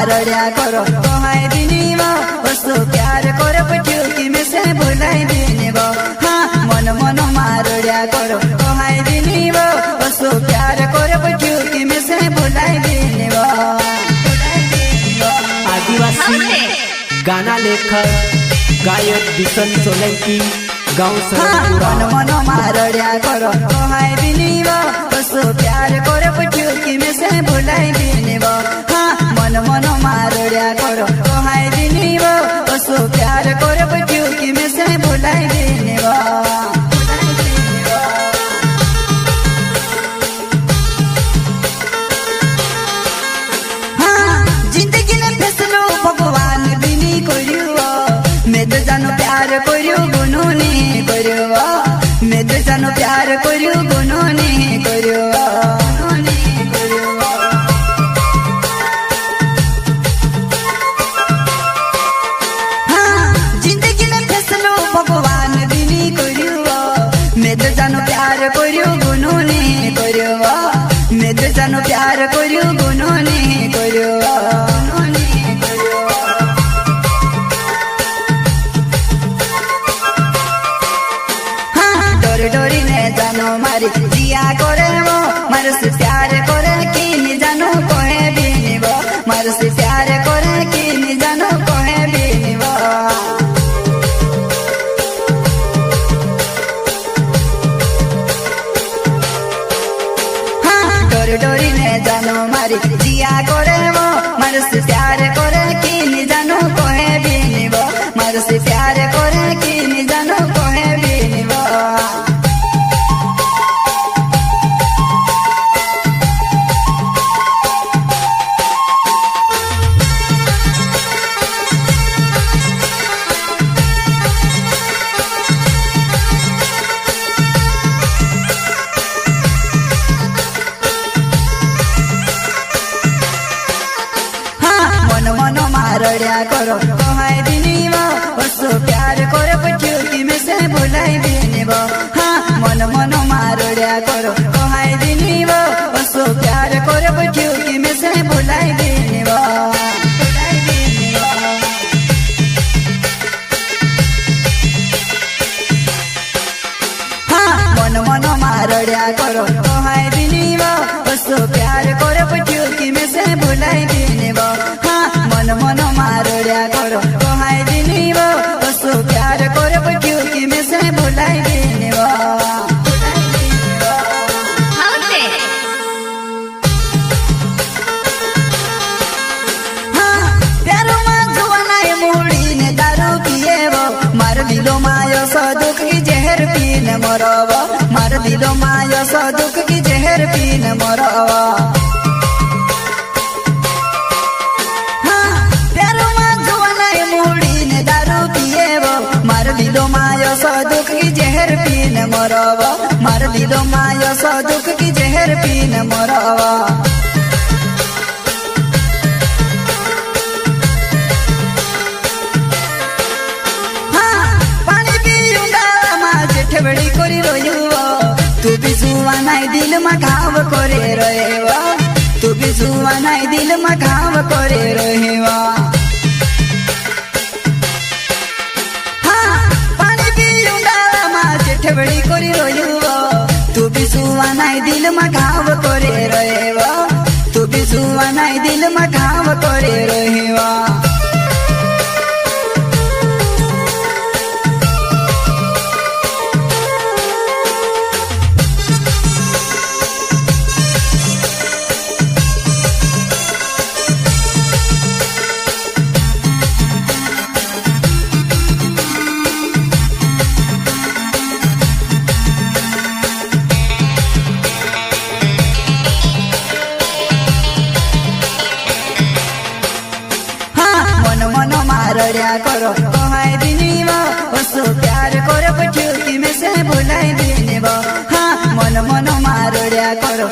मारड़िया करो कहाई दिनी वो वस्तु प्यार करो पट्टी में से भुलाई दिनी वो हाँ मन मन मारड़िया करो कहाई दिनी वो वस्तु प्यार करो पट्टी में से भुलाई दिनी वो। आदिवासी गाना लेखक गायक बिशन सोलंकी गाँव मन मन मारड़िया करो कहाई दिनी वो वस्तु प्यार करो पट्टी में से भुलाई दिनी वो हाँ मन मन मारड़िया करो कहाई दिनी वो वस्तु प्यार करो पट्टी में से भुलाई दिनी वो। भगवान बिनी करियो मैं तो जानो प्यार करियो गुनो नहीं करियो मैं तो जानो प्यार करियो गुनो नहीं करियो। हाँ जिंदगी में फैसलो भगवान बिनी करियो मैं तो जानो प्यार करियो गुनो नहीं करियो मैं तो जानो प्यार करियो गुनो नहीं करियो। डोरी ने जानो मारी जिया करे वो मार से प्यार करे कि नहीं जानो कोहे भी नहीं वो मार से प्यार करे कि नहीं जानो कोहे भी नहीं वो। हाँ डोरी ने जानो मारी जिया करे वो मार से प्यार करे कि नहीं जानो कोहे भी नहीं वो मार से प्यार करे कि नहीं जानो कोहे भी नहीं वो। मन मन मारड़िया करो कहाई दिनी वो वस्तु प्यार करो पट्टी में से भुलाई दिनी वो हाँ मन मन मारड़िया करो कहाई दिनी वो वस्तु प्यार करो पट्टी में से भुलाई दिनी वो। हाँ मन मन मारड़िया करो कहाई दिनी वो वस्तु प्यार करो पट्टी में से भुलाई दिनी वो मन मन मारड़िया करो कहाई दिनी वो वस्तु प्यार करो पट्टी में से भुलाई दिनी वो। हाँ प्यारो में जुआना मुड़ी ने दारू पिए वो मार दिलो मायो सदुख की जहर पीने मरवा मार दिलो मायो सदुख की जहर पीने मरवा। मार दिलो मायो सदुख की जहर पीने मरवा मार दिलो मायो सदुख की जहर पीने मरवा। हाँ पानी पीऊंगा माँ जेठबड़ी कोरी रोयुवा तू भी जुआ नहीं दिल में घाव करे रहेवा तू भी जुआ नहीं दिल में घाव करे रहेवा। बड़ी कोरी रोयुवा तू भी जुआ नहीं दिल में घाव करे रहेवा तू भी जुआ नहीं दिल में घाव करे रहेवा। मारड़िया करो कहाई दिनी वो वस्तु प्यार करो पट्टी में से भुलाई दिनी वो हाँ मन मन मारड़िया करो